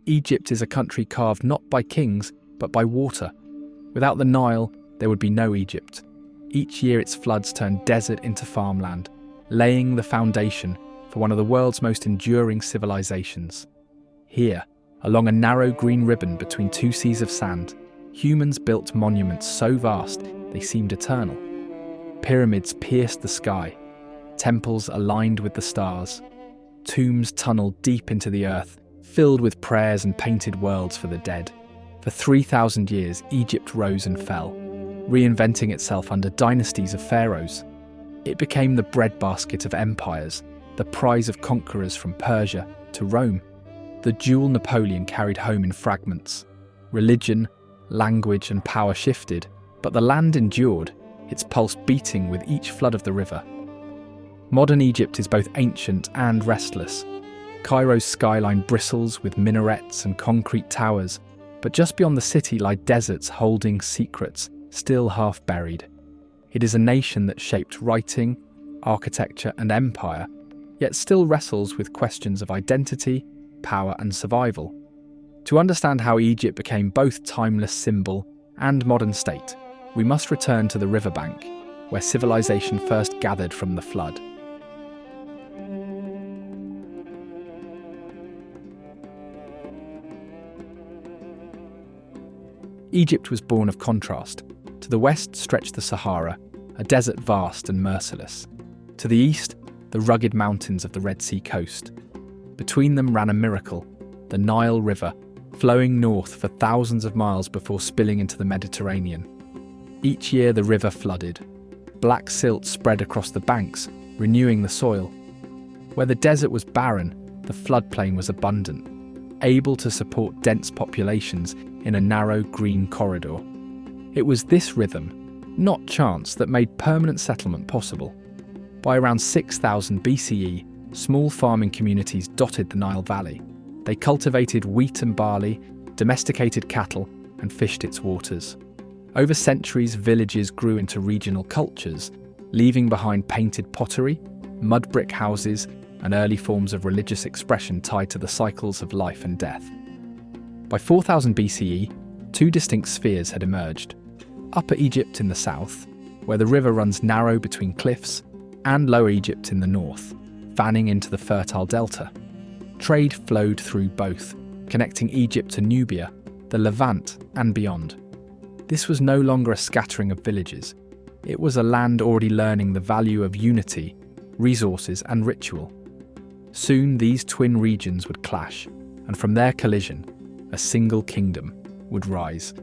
Egypt is a country carved not by kings, but by water. Without the Nile, there would be no Egypt. Each year its floods turn desert into farmland, laying the foundation for one of the world's most enduring civilizations. Here, along a narrow green ribbon between two seas of sand, humans built monuments so vast they seemed eternal. Pyramids pierced the sky, temples aligned with the stars, tombs tunneled deep into the earth, filled with prayers and painted worlds for the dead. For 3,000 years, Egypt rose and fell, reinventing itself under dynasties of pharaohs. It became the breadbasket of empires, the prize of conquerors from Persia to Rome. The jewel Napoleon carried home in fragments. Religion, language, and power shifted, but the land endured, its pulse beating with each flood of the river. Modern Egypt is both ancient and restless. Cairo's skyline bristles with minarets and concrete towers, but just beyond the city lie deserts holding secrets, still half buried. It is a nation that shaped writing, architecture, and empire, yet still wrestles with questions of identity, power, and survival. To understand how Egypt became both timeless symbol and modern state, we must return to the riverbank, where civilization first gathered from the flood. Egypt was born of contrast. To the west stretched the Sahara, a desert vast and merciless. To the east, the rugged mountains of the Red Sea coast. Between them ran a miracle, the Nile River, flowing north for thousands of miles before spilling into the Mediterranean. Each year the river flooded. Black silt spread across the banks, renewing the soil. Where the desert was barren, the floodplain was abundant, able to support dense populations in a narrow green corridor. It was this rhythm, not chance, that made permanent settlement possible. By around 6000 BCE, small farming communities dotted the Nile Valley. They cultivated wheat and barley, domesticated cattle, and fished its waters. Over centuries, villages grew into regional cultures, leaving behind painted pottery, mud brick houses, and early forms of religious expression tied to the cycles of life and death. By 4000 BCE, two distinct spheres had emerged. Upper Egypt in the south, where the river runs narrow between cliffs, and Lower Egypt in the north, fanning into the fertile delta. Trade flowed through both, connecting Egypt to Nubia, the Levant, and beyond. This was no longer a scattering of villages. It was a land already learning the value of unity, resources, and ritual. Soon these twin regions would clash, and from their collision, a single kingdom would rise.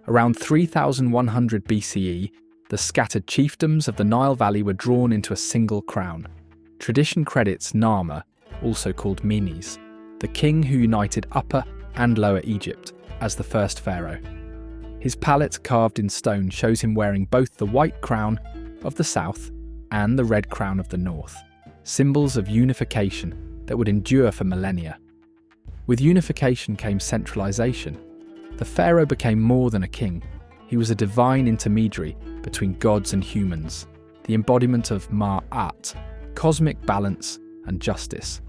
Around 3100 BCE, the scattered chiefdoms of the Nile Valley were drawn into a single crown. Tradition credits Narmer, also called Menes, the king who united Upper and Lower Egypt, as the first pharaoh. His palette carved in stone shows him wearing both the white crown of the south and the red crown of the north, symbols of unification that would endure for millennia. With unification came centralization. The pharaoh became more than a king. He was a divine intermediary between gods and humans, the embodiment of Ma'at, cosmic balance and justice.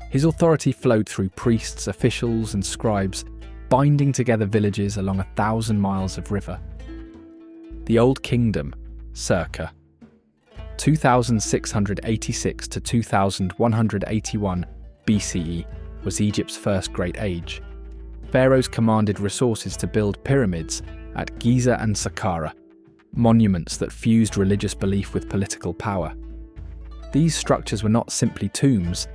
His authority flowed through priests, officials, and scribes, binding together villages along 1,000 miles of river. The Old Kingdom, circa 2686 to 2181 BCE, was Egypt's first great age. Pharaohs commanded resources to build pyramids at Giza and Saqqara, monuments that fused religious belief with political power. These structures were not simply tombs,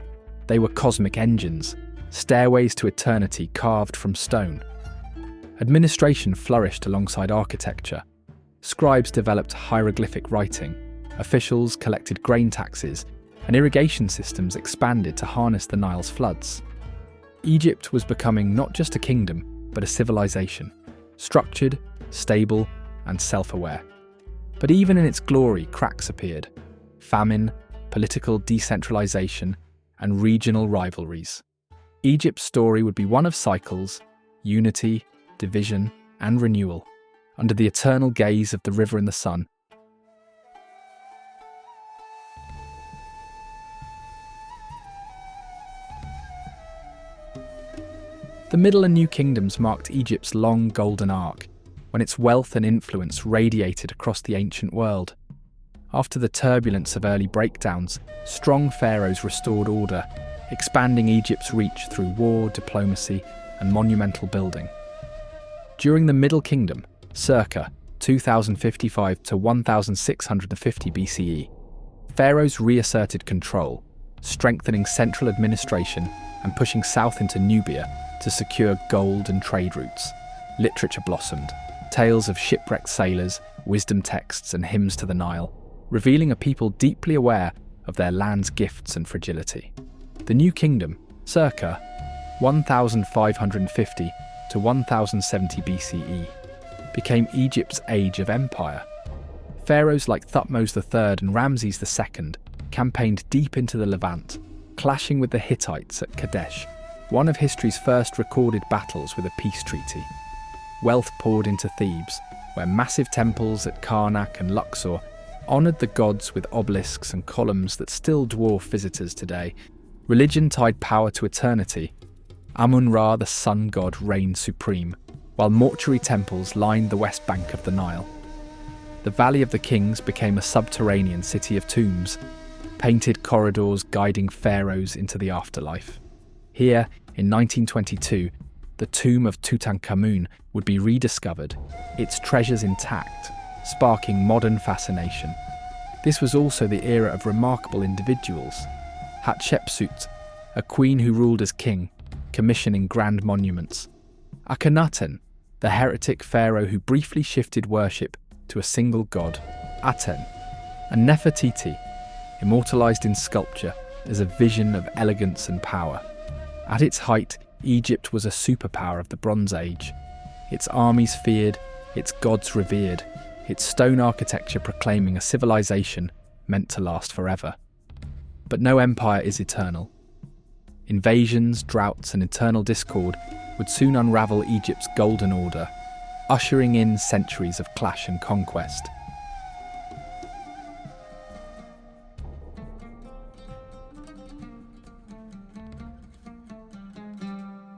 they were cosmic engines, stairways to eternity carved from stone. Administration flourished alongside architecture. Scribes developed hieroglyphic writing, officials collected grain taxes, and irrigation systems expanded to harness the Nile's floods. Egypt was becoming not just a kingdom, but a civilization, structured, stable, and self-aware. But even in its glory, cracks appeared: famine, political decentralization, and regional rivalries. Egypt's story would be one of cycles, unity, division, and renewal, under the eternal gaze of the river and the sun. The Middle and New Kingdoms marked Egypt's long golden arc, when its wealth and influence radiated across the ancient world. After the turbulence of early breakdowns, strong pharaohs restored order, expanding Egypt's reach through war, diplomacy, and monumental building. During the Middle Kingdom, circa 2055 to 1650 BCE, pharaohs reasserted control, strengthening central administration and pushing south into Nubia to secure gold and trade routes. Literature blossomed, tales of shipwrecked sailors, wisdom texts, and hymns to the Nile, revealing a people deeply aware of their land's gifts and fragility. The New Kingdom, circa 1550 to 1070 BCE, became Egypt's age of empire. Pharaohs like Thutmose III and Ramses II campaigned deep into the Levant, clashing with the Hittites at Kadesh, one of history's first recorded battles with a peace treaty. Wealth poured into Thebes, where massive temples at Karnak and Luxor honoured the gods with obelisks and columns that still dwarf visitors today. Religion tied power to eternity. Amun-Ra, the sun god, reigned supreme, while mortuary temples lined the west bank of the Nile. The Valley of the Kings became a subterranean city of tombs, painted corridors guiding pharaohs into the afterlife. Here, in 1922, the tomb of Tutankhamun would be rediscovered, its treasures intact, sparking modern fascination. This was also the era of remarkable individuals. Hatshepsut, a queen who ruled as king, commissioning grand monuments. Akhenaten, the heretic pharaoh who briefly shifted worship to a single god, Aten. And Nefertiti, immortalized in sculpture as a vision of elegance and power. At its height, Egypt was a superpower of the Bronze Age. Its armies feared, its gods revered, its stone architecture proclaiming a civilization meant to last forever. But no empire is eternal. Invasions, droughts, and internal discord would soon unravel Egypt's golden order, ushering in centuries of clash and conquest.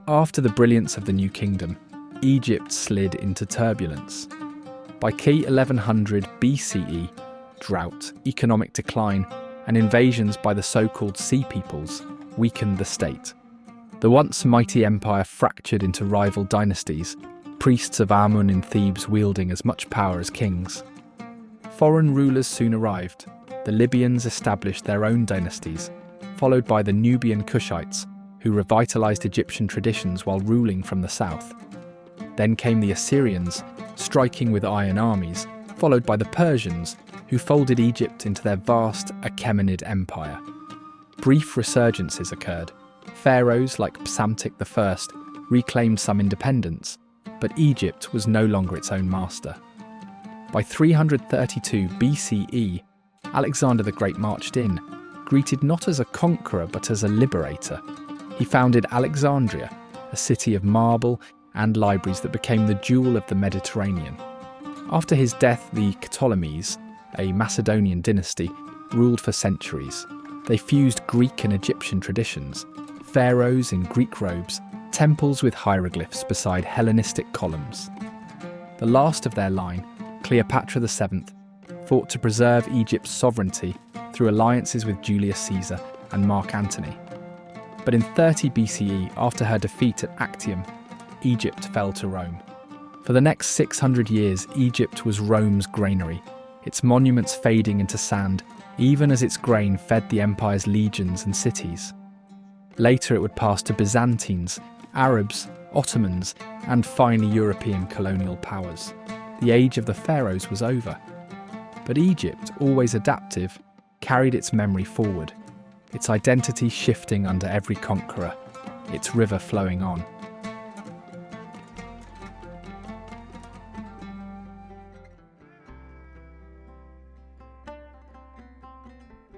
After the brilliance of the New Kingdom, Egypt slid into turbulence. By c. 1100 BCE, drought, economic decline, and invasions by the so-called Sea Peoples weakened the state. The once mighty empire fractured into rival dynasties, priests of Amun in Thebes wielding as much power as kings. Foreign rulers soon arrived. The Libyans established their own dynasties, followed by the Nubian Kushites, who revitalized Egyptian traditions while ruling from the south. Then came the Assyrians, striking with iron armies, followed by the Persians, who folded Egypt into their vast Achaemenid empire. Brief resurgences occurred. Pharaohs like Psamtik I reclaimed some independence, but Egypt was no longer its own master. By 332 BCE, Alexander the Great marched in, greeted not as a conqueror but as a liberator. He founded Alexandria, a city of marble and libraries that became the jewel of the Mediterranean. After his death, the Ptolemies, a Macedonian dynasty, ruled for centuries. They fused Greek and Egyptian traditions, pharaohs in Greek robes, temples with hieroglyphs beside Hellenistic columns. The last of their line, Cleopatra VII, fought to preserve Egypt's sovereignty through alliances with Julius Caesar and Mark Antony. But in 30 BCE, after her defeat at Actium, Egypt fell to Rome. For the next 600 years, Egypt was Rome's granary, its monuments fading into sand, even as its grain fed the empire's legions and cities. Later it would pass to Byzantines, Arabs, Ottomans, and finally European colonial powers. The age of the pharaohs was over. But Egypt, always adaptive, carried its memory forward, its identity shifting under every conqueror, its river flowing on.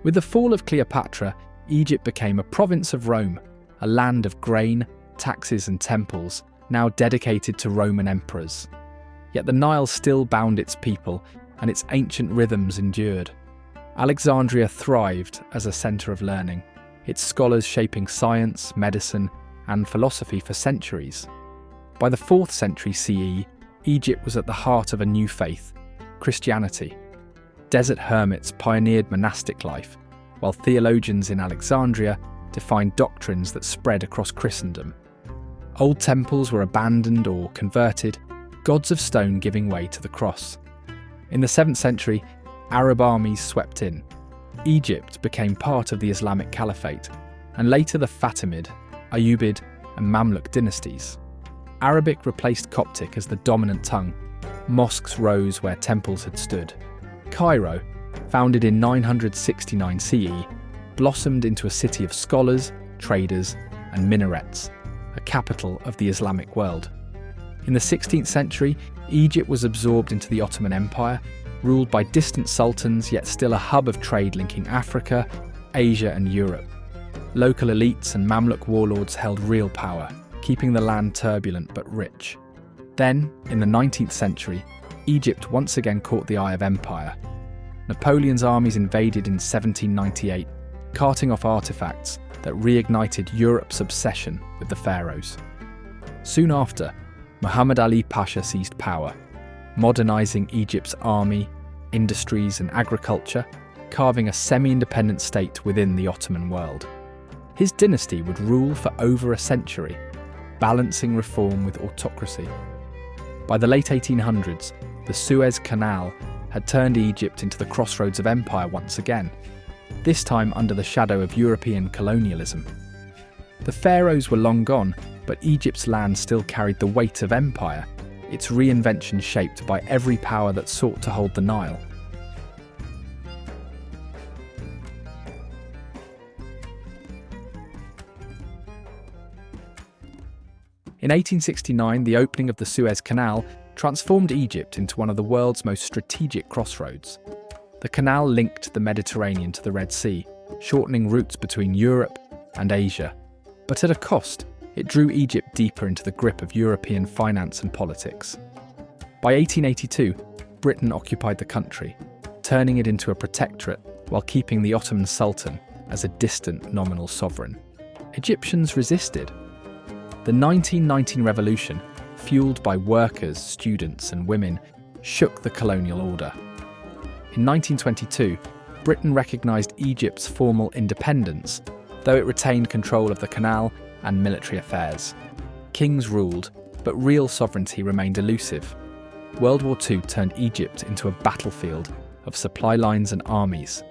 With the fall of Cleopatra, Egypt became a province of Rome, a land of grain, taxes and temples, now dedicated to Roman emperors. Yet the Nile still bound its people, and its ancient rhythms endured. Alexandria thrived as a centre of learning, its scholars shaping science, medicine, and philosophy for centuries. By the 4th century CE, Egypt was at the heart of a new faith, Christianity. Desert hermits pioneered monastic life, while theologians in Alexandria defined doctrines that spread across Christendom. Old temples were abandoned or converted, gods of stone giving way to the cross. In the 7th century, Arab armies swept in. Egypt became part of the Islamic Caliphate, and later the Fatimid, Ayyubid, and Mamluk dynasties. Arabic replaced Coptic as the dominant tongue. Mosques rose where temples had stood. Cairo, founded in 969 CE, blossomed into a city of scholars, traders, and minarets, a capital of the Islamic world. In the 16th century, Egypt was absorbed into the Ottoman Empire, ruled by distant sultans, yet still a hub of trade linking Africa, Asia, and Europe. Local elites and Mamluk warlords held real power, keeping the land turbulent but rich. Then, in the 19th century, Egypt once again caught the eye of empire. Napoleon's armies invaded in 1798, carting off artifacts that reignited Europe's obsession with the Pharaohs. Soon after, Muhammad Ali Pasha seized power, modernising Egypt's army, industries and agriculture, carving a semi-independent state within the Ottoman world. His dynasty would rule for over a century, balancing reform with autocracy. By the late 1800s, the Suez Canal had turned Egypt into the crossroads of empire once again, this time under the shadow of European colonialism. The pharaohs were long gone, but Egypt's land still carried the weight of empire, its reinvention shaped by every power that sought to hold the Nile. In 1869, the opening of the Suez Canal transformed Egypt into one of the world's most strategic crossroads. The canal linked the Mediterranean to the Red Sea, shortening routes between Europe and Asia. But at a cost, it drew Egypt deeper into the grip of European finance and politics. By 1882, Britain occupied the country, turning it into a protectorate while keeping the Ottoman Sultan as a distant nominal sovereign. Egyptians resisted. The 1919 revolution, fueled by workers, students and women, shook the colonial order. In 1922, Britain recognised Egypt's formal independence, though it retained control of the canal and military affairs. Kings ruled, but real sovereignty remained elusive. World War II turned Egypt into a battlefield of supply lines and armies.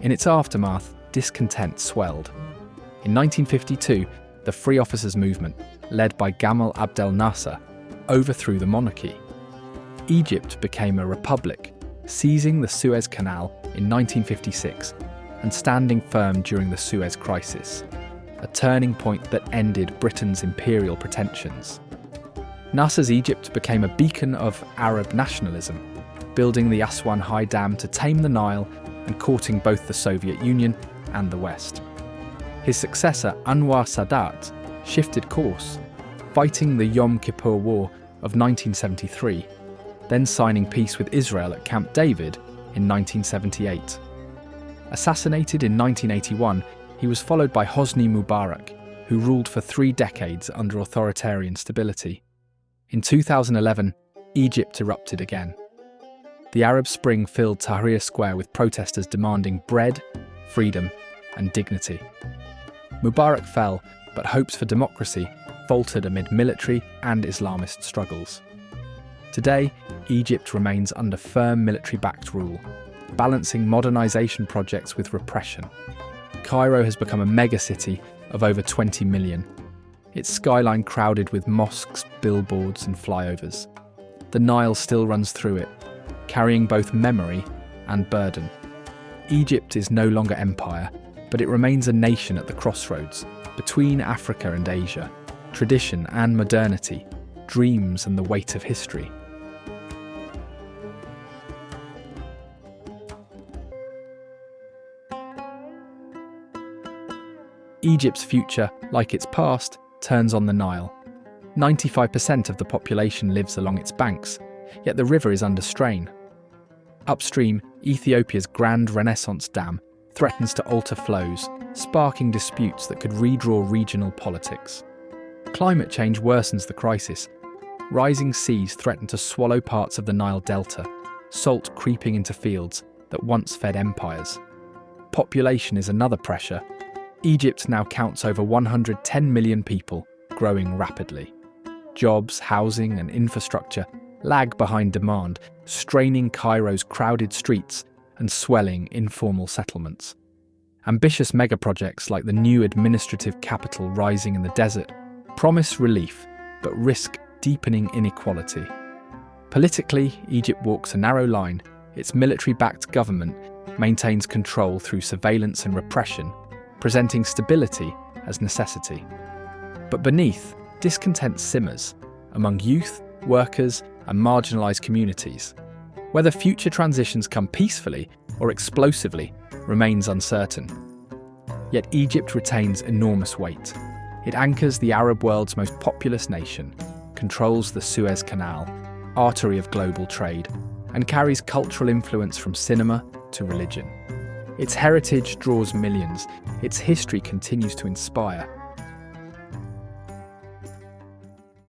In its aftermath, discontent swelled. In 1952, the Free Officers Movement, led by Gamal Abdel Nasser, overthrew the monarchy. Egypt became a republic, seizing the Suez Canal in 1956 and standing firm during the Suez Crisis, a turning point that ended Britain's imperial pretensions. Nasser's Egypt became a beacon of Arab nationalism, building the Aswan High Dam to tame the Nile and courting both the Soviet Union and the West. His successor, Anwar Sadat, shifted course, fighting the Yom Kippur War of 1973, then signing peace with Israel at Camp David in 1978. Assassinated in 1981, he was followed by Hosni Mubarak, who ruled for 3 decades under authoritarian stability. In 2011, Egypt erupted again. The Arab Spring filled Tahrir Square with protesters demanding bread, freedom, and dignity. Mubarak fell, but hopes for democracy faltered amid military and Islamist struggles. Today, Egypt remains under firm military-backed rule, balancing modernisation projects with repression. Cairo has become a megacity of over 20 million, its skyline crowded with mosques, billboards and flyovers. The Nile still runs through it, carrying both memory and burden. Egypt is no longer empire, but it remains a nation at the crossroads, between Africa and Asia, tradition and modernity, dreams and the weight of history. Egypt's future, like its past, turns on the Nile. 95% of the population lives along its banks, yet the river is under strain. Upstream, Ethiopia's Grand Renaissance Dam threatens to alter flows, sparking disputes that could redraw regional politics. Climate change worsens the crisis. Rising seas threaten to swallow parts of the Nile Delta, salt creeping into fields that once fed empires. Population is another pressure. Egypt now counts over 110 million people, growing rapidly. Jobs, housing, and infrastructure lag behind demand, straining Cairo's crowded streets and swelling informal settlements. Ambitious megaprojects like the new administrative capital rising in the desert promise relief, but risk deepening inequality. Politically, Egypt walks a narrow line. Its military-backed government maintains control through surveillance and repression, presenting stability as necessity. But beneath, discontent simmers among youth, workers, and marginalised communities. Whether future transitions come peacefully or explosively remains uncertain. Yet Egypt retains enormous weight. It anchors the Arab world's most populous nation, controls the Suez Canal, artery of global trade, and carries cultural influence from cinema to religion. Its heritage draws millions, its history continues to inspire,